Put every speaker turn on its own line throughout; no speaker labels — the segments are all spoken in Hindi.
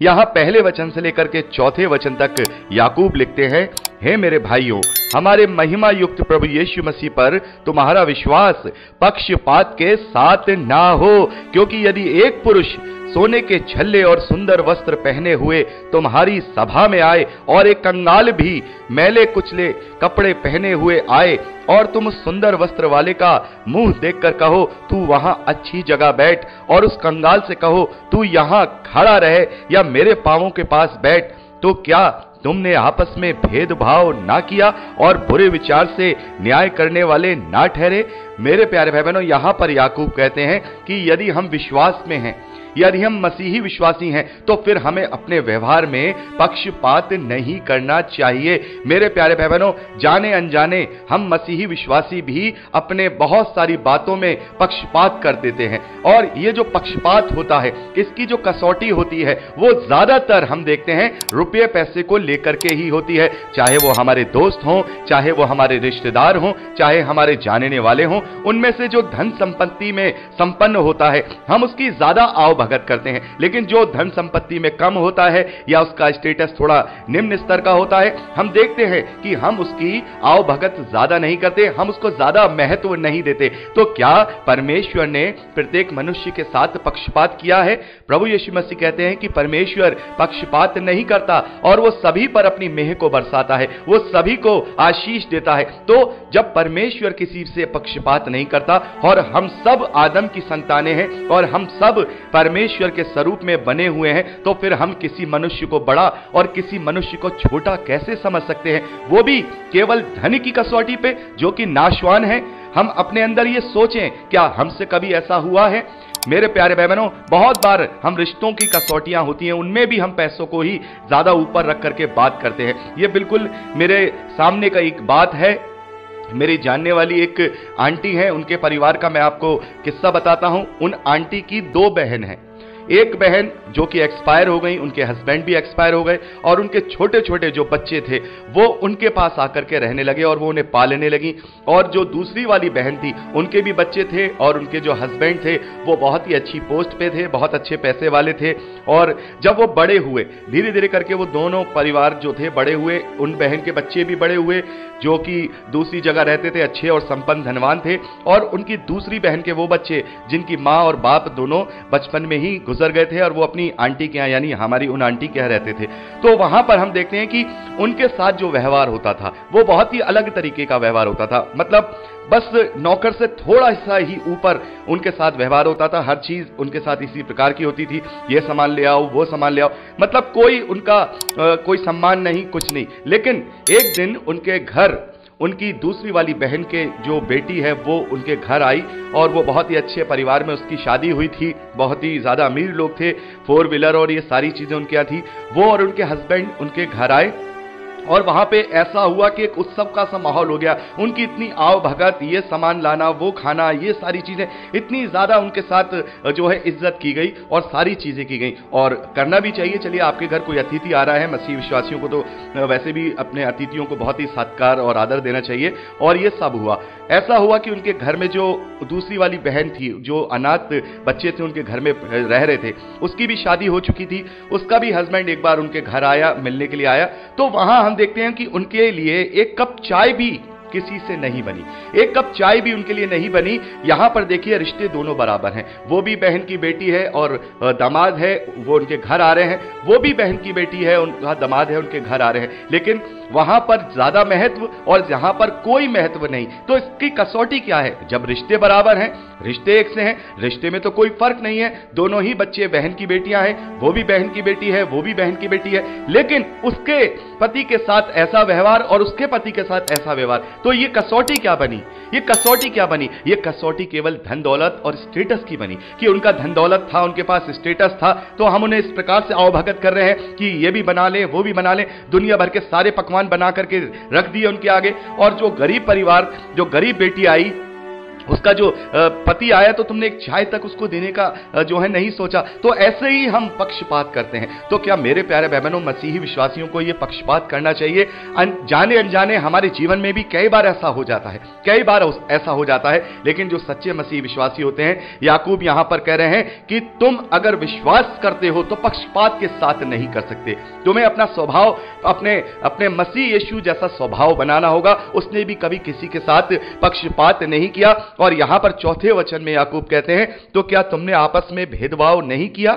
यहां पहले वचन से लेकर के चौथे वचन तक याकूब लिखते हैं, हे मेरे भाइयों, हमारे महिमा युक्त प्रभु यीशु मसीह पर तुम्हारा विश्वास पक्षपात के साथ ना हो, क्योंकि यदि एक पुरुष सोने के छल्ले और सुंदर वस्त्र पहने हुए तुम्हारी सभा में आए और एक कंगाल भी मैले कुचले कपड़े पहने हुए आए और तुम उस सुंदर वस्त्र वाले का मुंह देखकर कहो तू वहां अच्छी जगह बैठ, और उस कंगाल से कहो तू यहां खड़ा रहे या मेरे पांवों के पास बैठ, तो क्या तुमने आपस में भेदभाव ना किया और बुरे विचार से न्याय करने वाले ना ठहरे? मेरे प्यारे भाई बहनों, यहां पर याकूब कहते हैं कि यदि हम विश्वास में हैं, यदि हम मसीही विश्वासी हैं, तो फिर हमें अपने व्यवहार में पक्षपात नहीं करना चाहिए। मेरे प्यारे भाई बहनों, जाने अनजाने हम मसीही विश्वासी भी अपने बहुत सारी बातों में पक्षपात कर देते हैं, और ये जो पक्षपात होता है, इसकी जो कसौटी होती है, वो ज्यादातर हम देखते हैं रुपये पैसे को लेकर के ही होती है। चाहे वो हमारे दोस्त हों, चाहे वो हमारे रिश्तेदार हों, चाहे हमारे जानने वाले हों, उनमें से जो धन संपत्ति में संपन्न होता है, हम उसकी ज्यादा आओ भगत करते हैं। लेकिन जो धन संपत्ति में कम होता है या उसका स्टेटस थोड़ा निम्न स्तर का होता है, हम देखते हैं कि हम उसकी आओ भगत ज्यादा नहीं करते, हम उसको ज्यादा महत्व नहीं देते। तो क्या परमेश्वर ने प्रत्येक मनुष्य के साथ पक्षपात किया है? प्रभु यीशु मसीह कहते हैं कि परमेश्वर पक्षपात नहीं करता और वो सभी पर अपनी मेह को बरसाता है, वो सभी को आशीष देता है। तो जब परमेश्वर किसी से पक्षपात नहीं करता और हम सब आदम की संतानें हैं और हम सब परमेश्वर के स्वरूप में बने हुए हैं, तो फिर हम किसी मनुष्य को बड़ा और किसी मनुष्य को छोटा कैसे समझ सकते हैं? वो भी केवल धन की कसौटी पे, जो कि नाशवान है। हम अपने अंदर ये सोचें, क्या हमसे कभी ऐसा हुआ है? मेरे प्यारे भाई बहनों, बहुत बार हम रिश्तों की कसौटियां होती हैं, उनमें भी हम पैसों को ही ज्यादा ऊपर रख करके बात करते हैं। ये बिल्कुल मेरे सामने का एक बात है। मेरी जानने वाली एक आंटी है, उनके परिवार का मैं आपको किस्सा बताता हूं। उन आंटी की 2 बहन हैं। एक बहन जो कि एक्सपायर हो गई, उनके हस्बैंड भी एक्सपायर हो गए, और उनके छोटे छोटे जो बच्चे थे वो उनके पास आकर के रहने लगे और वो उन्हें पालने लगी। और जो दूसरी वाली बहन थी, उनके भी बच्चे थे और उनके जो हस्बैंड थे वो बहुत ही अच्छी पोस्ट पे थे, बहुत अच्छे पैसे वाले थे। और जब वो बड़े हुए, धीरे धीरे करके वो दोनों परिवार जो थे बड़े हुए, उन बहन के बच्चे भी बड़े हुए जो कि दूसरी जगह रहते थे, अच्छे और संपन्न धनवान थे। और उनकी दूसरी बहन के वो बच्चे जिनकी माँ और बाप दोनों बचपन में ही गुजर गए थे और वो अपनी आंटी के यहाँ, यानी हमारी उन आंटी के यहाँ रहते थे। तो वहां पर हम देखते हैं कि उनके साथ जो व्यवहार होता था वो बहुत ही अलग तरीके का व्यवहार होता था। मतलब बस नौकर से थोड़ा सा ही ऊपर उनके साथ व्यवहार होता था। हर चीज उनके साथ इसी प्रकार की होती थी, ये सामान ले आओ, वो सामान ले आओ, मतलब कोई उनका कोई सम्मान नहीं, कुछ नहीं। लेकिन एक दिन उनके घर उनकी दूसरी वाली बहन के जो बेटी है वो उनके घर आई, और वो बहुत ही अच्छे परिवार में उसकी शादी हुई थी, बहुत ही ज्यादा अमीर लोग थे, 4 व्हीलर और ये सारी चीजें उनके यहाँ थी। वो और उनके हस्बैंड उनके घर आए और वहां पे ऐसा हुआ कि एक उत्सव का सा माहौल हो गया। उनकी इतनी आव भगत, ये सामान लाना, वो खाना, ये सारी चीजें, इतनी ज्यादा उनके साथ जो है इज्जत की गई और सारी चीजें की गई। और करना भी चाहिए। चलिए, आपके घर कोई अतिथि आ रहा है, मसीह विश्वासियों को तो वैसे भी अपने अतिथियों को बहुत ही सत्कार और आदर देना चाहिए। और ये सब हुआ। ऐसा हुआ कि उनके घर में जो दूसरी वाली बहन थी, जो अनाथ बच्चे थे उनके घर में रह रहे थे, उसकी भी शादी हो चुकी थी। उसका भी हस्बैंड एक बार उनके घर आया, मिलने के लिए आया। तो वहां हम देखते हैं कि उनके लिए एक कप चाय भी किसी से नहीं बनी, एक कप चाय भी उनके लिए नहीं बनी। यहां पर देखिए, रिश्ते दोनों बराबर हैं। वो भी बहन की बेटी है और दामाद है, वो उनके घर आ रहे हैं। वो भी बहन की बेटी है, उनका दामाद है, उनके घर आ रहे हैं। लेकिन वहां पर ज्यादा महत्व और यहां पर कोई महत्व नहीं। तो इसकी कसौटी क्या है? जब रिश्ते बराबर हैं, रिश्ते एक से हैं, रिश्ते में तो कोई फर्क नहीं है, दोनों ही बच्चे बहन की बेटियां हैं, वो भी बहन की बेटी है, वो भी बहन की बेटी है। लेकिन उसके पति के साथ ऐसा व्यवहार और उसके पति के साथ ऐसा व्यवहार, तो ये कसौटी क्या बनी? ये कसौटी क्या बनी? ये कसौटी केवल धन दौलत और स्टेटस की बनी कि उनका धन दौलत था, उनके पास स्टेटस था, तो हम उन्हें इस प्रकार से अवभगत कर रहे हैं कि ये भी बना ले, वो भी बना ले, दुनिया भर के सारे पकवान बना करके रख दिए उनके आगे। और जो गरीब परिवार, जो गरीब बेटी आई, उसका जो पति आया तो तुमने एक चाय तक उसको देने का जो है नहीं सोचा। तो ऐसे ही हम पक्षपात करते हैं। तो क्या मेरे प्यारे भाई बहनों, मसीही विश्वासियों को ये पक्षपात करना चाहिए? जाने अनजाने हमारे जीवन में भी कई बार ऐसा हो जाता है, कई बार ऐसा हो जाता है। लेकिन जो सच्चे मसीही विश्वासी होते हैं, याकूब यहां पर कह रहे हैं कि तुम अगर विश्वास करते हो तो पक्षपात के साथ नहीं कर सकते। तुम्हें अपना स्वभाव अपने मसीह यीशु जैसा स्वभाव बनाना होगा। उसने भी कभी किसी के साथ पक्षपात नहीं किया। और यहां पर चौथे वचन में याकूब कहते हैं, तो क्या तुमने आपस में भेदभाव नहीं किया?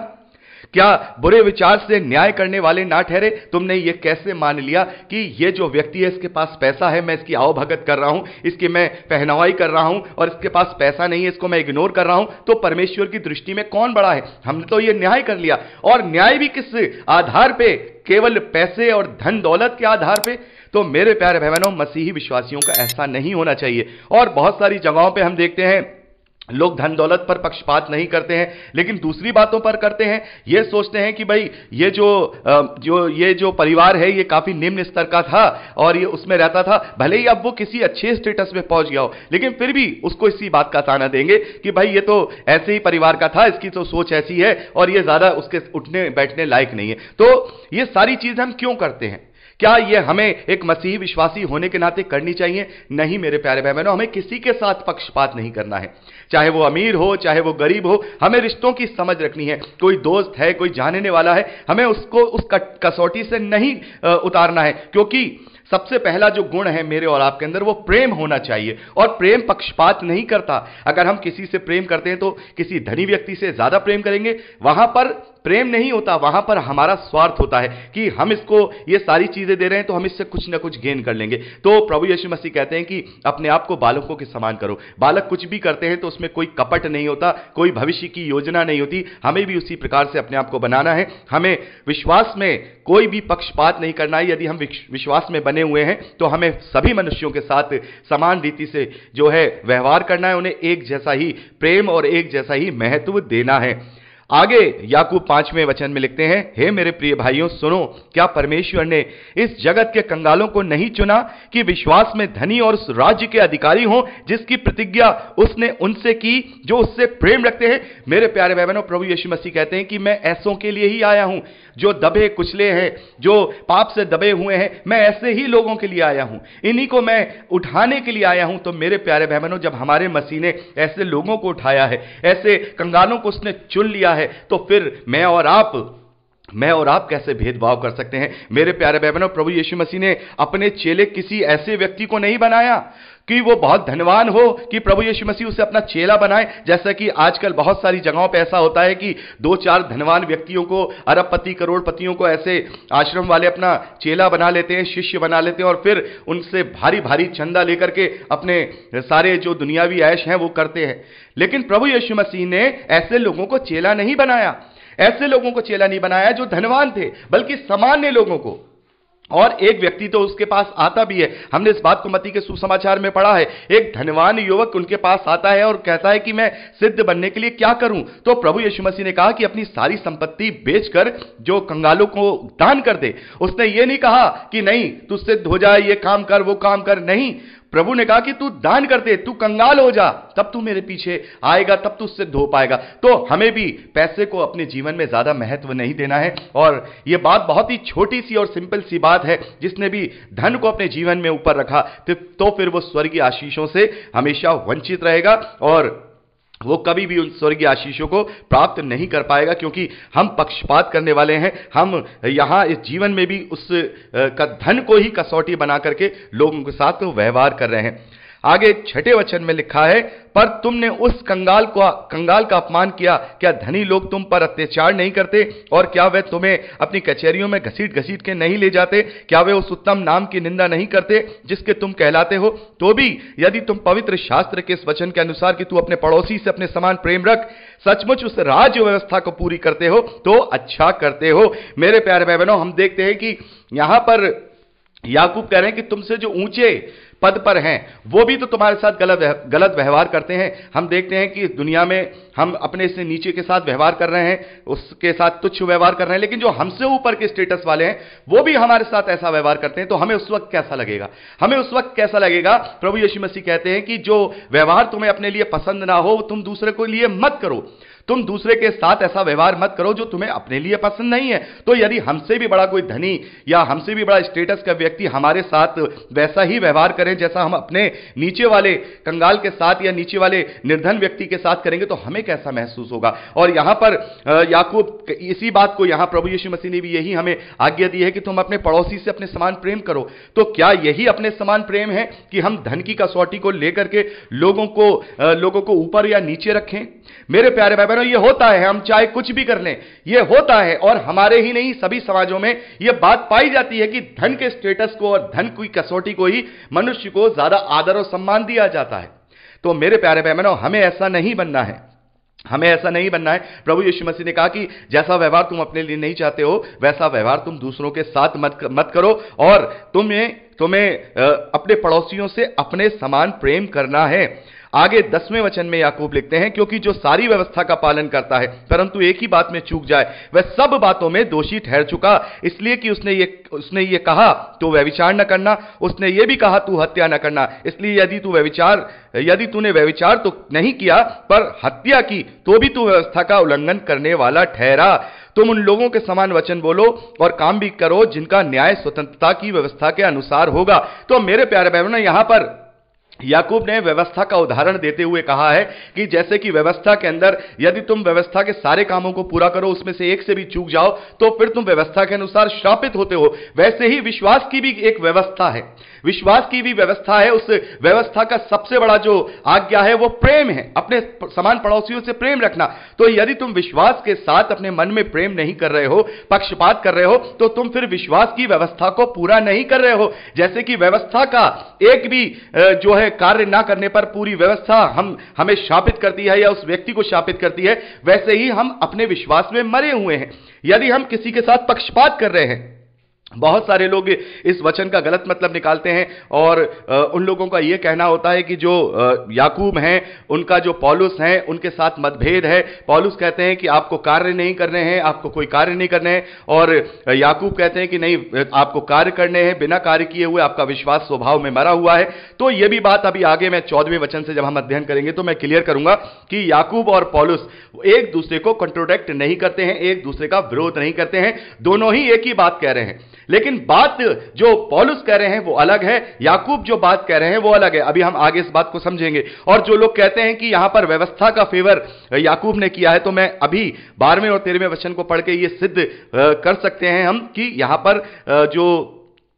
क्या बुरे विचार से न्याय करने वाले ना ठहरे? तुमने ये कैसे मान लिया कि ये जो व्यक्ति है इसके पास पैसा है, मैं इसकी आवभगत कर रहा हूं, इसकी मैं पहनावाई कर रहा हूं, और इसके पास पैसा नहीं है, इसको मैं इग्नोर कर रहा हूं, तो परमेश्वर की दृष्टि में कौन बड़ा है? हमने तो ये न्याय कर लिया। और न्याय भी किस आधार पे? केवल पैसे और धन दौलत के आधार पे? तो मेरे प्यारे भाई बहनों, मसीही विश्वासियों का ऐसा नहीं होना चाहिए। और बहुत सारी जगहों पे हम देखते हैं लोग धन दौलत पर पक्षपात नहीं करते हैं, लेकिन दूसरी बातों पर करते हैं। ये सोचते हैं कि भाई ये जो परिवार है ये काफी निम्न स्तर का था और ये उसमें रहता था, भले ही अब वो किसी अच्छे स्टेटस में पहुंच गया हो, लेकिन फिर भी उसको इसी बात का ताना देंगे कि भाई ये तो ऐसे ही परिवार का था, इसकी तो सोच ऐसी है और ये ज्यादा उसके उठने बैठने लायक नहीं है। तो ये सारी चीजें हम क्यों करते हैं? क्या ये हमें एक मसीही विश्वासी होने के नाते करनी चाहिए? नहीं मेरे प्यारे भाई बहनों, हमें किसी के साथ पक्षपात नहीं करना है, चाहे वो अमीर हो चाहे वो गरीब हो। हमें रिश्तों की समझ रखनी है। कोई दोस्त है, कोई जानने वाला है, हमें उसको उस कसौटी से नहीं उतारना है, क्योंकि सबसे पहला जो गुण है मेरे और आपके अंदर वो प्रेम होना चाहिए। और प्रेम पक्षपात नहीं करता। अगर हम किसी से प्रेम करते हैं तो किसी धनी व्यक्ति से ज्यादा प्रेम करेंगे, वहां पर प्रेम नहीं होता, वहां पर हमारा स्वार्थ होता है कि हम इसको ये सारी चीजें दे रहे हैं तो हम इससे कुछ ना कुछ गेन कर लेंगे। तो प्रभु यीशु मसीह कहते हैं कि अपने आप को बालकों के समान करो। बालक कुछ भी करते हैं तो उसमें कोई कपट नहीं होता, कोई भविष्य की योजना नहीं होती। हमें भी उसी प्रकार से अपने आप को बनाना है। हमें विश्वास में कोई भी पक्षपात नहीं करना है। यदि हम विश्वास में बने हुए हैं तो हमें सभी मनुष्यों के साथ समान रीति से जो है व्यवहार करना है, उन्हें एक जैसा ही प्रेम और एक जैसा ही महत्व देना है। आगे याकूब 5वें वचन में लिखते हैं, हे मेरे प्रिय भाइयों सुनो, क्या परमेश्वर ने इस जगत के कंगालों को नहीं चुना कि विश्वास में धनी और उस राज्य के अधिकारी हों जिसकी प्रतिज्ञा उसने उनसे की जो उससे प्रेम रखते हैं? मेरे प्यारे भाई बहनों, प्रभु यीशु मसीह कहते हैं कि मैं ऐसों के लिए ही आया हूं जो दबे कुचले हैं, जो पाप से दबे हुए हैं। मैं ऐसे ही लोगों के लिए आया हूं, इन्हीं को मैं उठाने के लिए आया हूं। तो मेरे प्यारे भाई बहनों, जब हमारे मसीह ने ऐसे लोगों को उठाया है, ऐसे कंगालों को उसने चुन लिया है, तो फिर मैं और आप कैसे भेदभाव कर सकते हैं? मेरे प्यारे भाई बहनों, प्रभु यीशु मसीह ने अपने चेले किसी ऐसे व्यक्ति को नहीं बनाया कि वो बहुत धनवान हो कि प्रभु यीशु मसीह उसे अपना चेला बनाए। जैसा कि आजकल बहुत सारी जगहों पे ऐसा होता है कि 2-4 धनवान व्यक्तियों को, अरबपति करोड़पतियों को ऐसे आश्रम वाले अपना चेला बना लेते हैं, शिष्य बना लेते हैं और फिर उनसे भारी भारी चंदा लेकर के अपने सारे जो दुनियावी ऐश हैं वो करते हैं। लेकिन प्रभु यीशु मसीह ने ऐसे लोगों को चेला नहीं बनाया। ऐसे लोगों को चेला नहीं बनाया जो धनवान थे, बल्कि सामान्य लोगों को। और एक व्यक्ति तो उसके पास आता भी है, हमने इस बात को मत्ती के सुसमाचार में पढ़ा है। एक धनवान युवक उनके पास आता है और कहता है कि मैं सिद्ध बनने के लिए क्या करूं? तो प्रभु यीशु मसीह ने कहा कि अपनी सारी संपत्ति बेचकर जो कंगालों को दान कर दे। उसने ये नहीं कहा कि नहीं तू सिद्ध हो जाए, ये काम कर वो काम कर, नहीं। प्रभु ने कहा कि तू दान कर दे, तू कंगाल हो जा, तब तू मेरे पीछे आएगा, तब तू सिद्ध हो पाएगा। तो हमें भी पैसे को अपने जीवन में ज्यादा महत्व नहीं देना है। और यह बात बहुत ही छोटी सी और सिंपल सी बात है। जिसने भी धन को अपने जीवन में ऊपर रखा तो फिर वो स्वर्गीय आशीषों से हमेशा वंचित रहेगा और वो कभी भी उन स्वर्गीय आशीषों को प्राप्त नहीं कर पाएगा, क्योंकि हम पक्षपात करने वाले हैं। हम यहां इस जीवन में भी उस धन को ही कसौटी बना करके लोगों के साथ व्यवहार कर रहे हैं। आगे 6वें वचन में लिखा है, पर तुमने उस कंगाल का अपमान किया। क्या धनी लोग तुम पर अत्याचार नहीं करते? और क्या वे तुम्हें अपनी कचहरियों में घसीट घसीट के नहीं ले जाते? क्या वे उस उत्तम नाम की निंदा नहीं करते जिसके तुम कहलाते हो? तो भी यदि तुम पवित्र शास्त्र के इस वचन के अनुसार कि तू अपने पड़ोसी से अपने समान प्रेम रख, सचमुच उस राज्य व्यवस्था को पूरी करते हो तो अच्छा करते हो। मेरे प्यारे भाई बहनों, हम देखते हैं कि यहां पर याकूब कह रहे हैं कि तुमसे जो ऊंचे पद पर हैं वो भी तो तुम्हारे साथ गलत व्यवहार करते हैं। हम देखते हैं कि दुनिया में हम अपने से नीचे के साथ व्यवहार कर रहे हैं, उसके साथ तुच्छ व्यवहार कर रहे हैं, लेकिन जो हमसे ऊपर के स्टेटस वाले हैं वो भी हमारे साथ ऐसा व्यवहार करते हैं। तो हमें उस वक्त कैसा लगेगा? हमें उस वक्त कैसा लगेगा? प्रभु यीशु मसीह कहते हैं कि जो व्यवहार तुम्हें अपने लिए पसंद ना हो तुम दूसरे को लिए मत करो। तुम दूसरे के साथ ऐसा व्यवहार मत करो जो तुम्हें अपने लिए पसंद नहीं है। तो यदि हमसे भी बड़ा कोई धनी या हमसे भी बड़ा स्टेटस का व्यक्ति हमारे साथ वैसा ही व्यवहार करें जैसा हम अपने नीचे वाले कंगाल के साथ या नीचे वाले निर्धन व्यक्ति के साथ करेंगे तो हमें कैसा महसूस होगा? और यहां पर याकूब इसी बात को यहां प्रभु यीशु मसीह ने भी यही हमें आज्ञा दी है कि तुम अपने पड़ोसी से अपने समान प्रेम करो। तो क्या यही अपने समान प्रेम है कि हम धन की कसौटी को लेकर के लोगों को ऊपर या नीचे रखें? मेरे प्यारे भाई बहनों, ये होता है, हम चाहे कुछ भी कर लें ये होता है। और हमारे ही नहीं सभी समाजों में यह बात पाई जाती है कि धन के स्टेटस को और धन की कसौटी को ही मनुष्य को ज्यादा आदर और सम्मान दिया जाता है। तो मेरे प्यारे भाई बहनों, हमें ऐसा नहीं बनना है, हमें ऐसा नहीं बनना है। प्रभु यीशु मसीह ने कहा कि जैसा व्यवहार तुम अपने लिए नहीं चाहते हो वैसा व्यवहार तुम दूसरों के साथ मत करो, और तुम्हें अपने पड़ोसियों से अपने समान प्रेम करना है। आगे 10वें वचन में याकूब लिखते हैं, क्योंकि जो सारी व्यवस्था का पालन करता है परंतु एक ही बात में चूक जाए वह सब बातों में दोषी ठहर चुका। इसलिए कि उसने ये कहा तो व्यभिचार न करना, उसने ये भी कहा तू हत्या न करना। इसलिए यदि तूने व्यभिचार तो नहीं किया पर हत्या की तो भी तू व्यवस्था का उल्लंघन करने वाला ठहरा। तुम उन लोगों के समान वचन बोलो और काम भी करो जिनका न्याय स्वतंत्रता की व्यवस्था के अनुसार होगा। तो मेरे प्यारे भाइयों, यहां पर याकूब ने व्यवस्था का उदाहरण देते हुए कहा है कि जैसे कि व्यवस्था के अंदर यदि तुम व्यवस्था के सारे कामों को पूरा करो उसमें से एक से भी चूक जाओ तो फिर तुम व्यवस्था के अनुसार श्रापित होते हो, वैसे ही विश्वास की भी एक व्यवस्था है, विश्वास की भी व्यवस्था है। उस व्यवस्था का सबसे बड़ा जो आज्ञा है वो प्रेम है, अपने समान पड़ोसियों से प्रेम रखना। तो यदि तुम विश्वास के साथ अपने मन में प्रेम नहीं कर रहे हो, पक्षपात कर रहे हो, तो तुम फिर विश्वास की व्यवस्था को पूरा नहीं कर रहे हो। जैसे कि व्यवस्था का एक भी जो है कार्य ना करने पर पूरी व्यवस्था हमें शापित करती है या उस व्यक्ति को शापित करती है, वैसे ही हम अपने विश्वास में मरे हुए हैं। यदि हम किसी के साथ पक्षपात कर रहे हैं, बहुत सारे लोग इस वचन का गलत मतलब निकालते हैं और उन लोगों का यह कहना होता है कि जो याकूब हैं उनका जो पौलुस हैं उनके साथ मतभेद है। पौलुस कहते हैं कि आपको कार्य नहीं करने हैं, आपको कोई कार्य नहीं करने हैं, और याकूब कहते हैं कि नहीं आपको कार्य करने हैं, बिना कार्य किए हुए आपका विश्वास स्वभाव में मरा हुआ है। तो यह भी बात अभी आगे मैं 14वें वचन से जब हम अध्ययन करेंगे तो मैं क्लियर करूंगा कि याकूब और पौलुस एक दूसरे को कंट्रोडिक्ट नहीं करते हैं, एक दूसरे का विरोध नहीं करते हैं, दोनों ही एक ही बात कह रहे हैं। लेकिन बात जो पौलुस कह रहे हैं वो अलग है, याकूब जो बात कह रहे हैं वो अलग है। अभी हम आगे इस बात को समझेंगे। और जो लोग कहते हैं कि यहां पर व्यवस्था का फेवर याकूब ने किया है, तो मैं अभी 12वें और 13वें वचन को पढ़ के ये सिद्ध कर सकते हैं हम कि यहां पर जो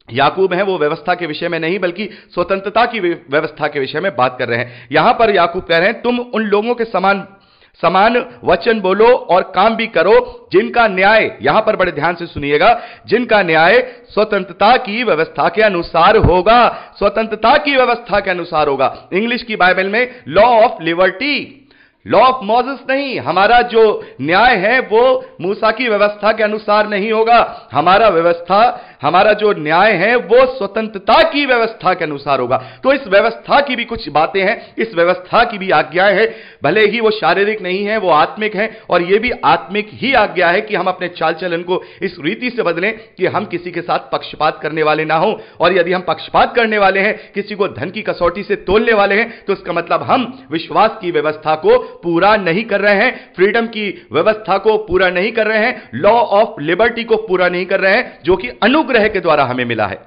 याकूब है वो व्यवस्था के विषय में नहीं बल्कि स्वतंत्रता की व्यवस्था के विषय में बात कर रहे हैं। यहां पर याकूब कह रहे हैं तुम उन लोगों के समान वचन बोलो और काम भी करो जिनका न्याय, यहां पर बड़े ध्यान से सुनिएगा, जिनका न्याय स्वतंत्रता की व्यवस्था के अनुसार होगा, स्वतंत्रता की व्यवस्था के अनुसार होगा। इंग्लिश की बाइबल में law of liberty, law of mosses नहीं। हमारा जो न्याय है वो मूसा की व्यवस्था के अनुसार नहीं होगा। हमारा जो न्याय है वो स्वतंत्रता की व्यवस्था के अनुसार होगा। तो इस व्यवस्था की भी कुछ बातें हैं, इस व्यवस्था की भी आज्ञाएं हैं, भले ही वो शारीरिक नहीं है, वो आत्मिक है, और ये भी आत्मिक ही आज्ञा है कि हम अपने चाल चलन को इस रीति से बदलें कि हम किसी के साथ पक्षपात करने वाले ना हो। और यदि हम पक्षपात करने वाले हैं, किसी को धन की कसौटी से तोलने वाले हैं, तो इसका मतलब हम विश्वास की व्यवस्था को पूरा नहीं कर रहे हैं, फ्रीडम की व्यवस्था को पूरा नहीं कर रहे हैं, लॉ ऑफ लिबर्टी को पूरा नहीं कर रहे हैं जो कि अनुग्रह के द्वारा हमें मिला है।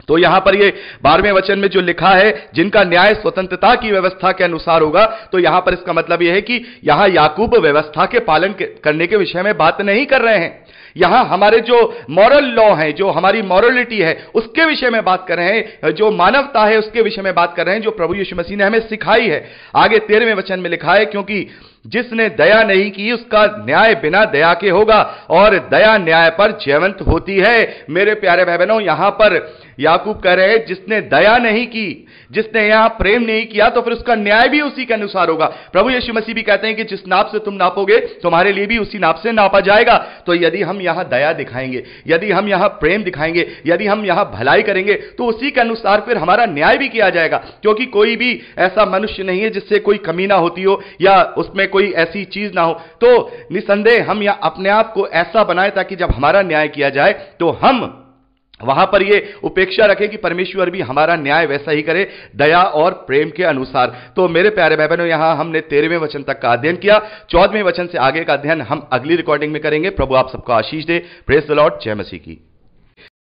तो यहां पर ये 12वें वचन में जो लिखा है जिनका न्याय स्वतंत्रता की व्यवस्था के अनुसार होगा, तो यहां पर इसका मतलब यह है कि यहां याकूब व्यवस्था के पालन करने के विषय में बात नहीं कर रहे हैं। यहां हमारे जो मॉरल लॉ है, जो हमारी मॉरलिटी है, उसके विषय में बात कर रहे हैं, जो मानवता है उसके विषय में बात कर रहे हैं, जो प्रभु यीशु मसीह ने हमें सिखाई है। आगे 13वें वचन में लिखा है क्योंकि जिसने दया नहीं की उसका न्याय बिना दया के होगा और दया न्याय पर जयवंत होती है। मेरे प्यारे भाई बहनों, यहां पर याकूब कह रहे हैं जिसने दया नहीं की, जिसने यहां प्रेम नहीं किया, तो फिर उसका न्याय भी उसी के अनुसार होगा। प्रभु यीशु मसीह भी कहते हैं कि जिस नाप से तुम नापोगे तुम्हारे लिए भी उसी नाप से नापा जाएगा। तो यदि हम यहां दया दिखाएंगे, यदि हम यहां प्रेम दिखाएंगे, यदि हम यहां भलाई करेंगे, तो उसी के अनुसार फिर हमारा न्याय भी किया जाएगा। क्योंकि कोई भी ऐसा मनुष्य नहीं है जिससे कोई कमी ना होती हो या उसमें कोई ऐसी चीज ना हो। तो निसंदेह हम या अपने आप को ऐसा बनाए ताकि जब हमारा न्याय किया जाए तो हम वहां पर यह उपेक्षा रखें कि परमेश्वर भी हमारा न्याय वैसा ही करे, दया और प्रेम के अनुसार। तो मेरे प्यारे भाई बहनों, यहां हमने 13वें वचन तक का अध्ययन किया। 14वें वचन से आगे का अध्ययन हम अगली रिकॉर्डिंग में करेंगे। प्रभु आप सबको आशीष दे। Praise the Lord. जय मसीह की।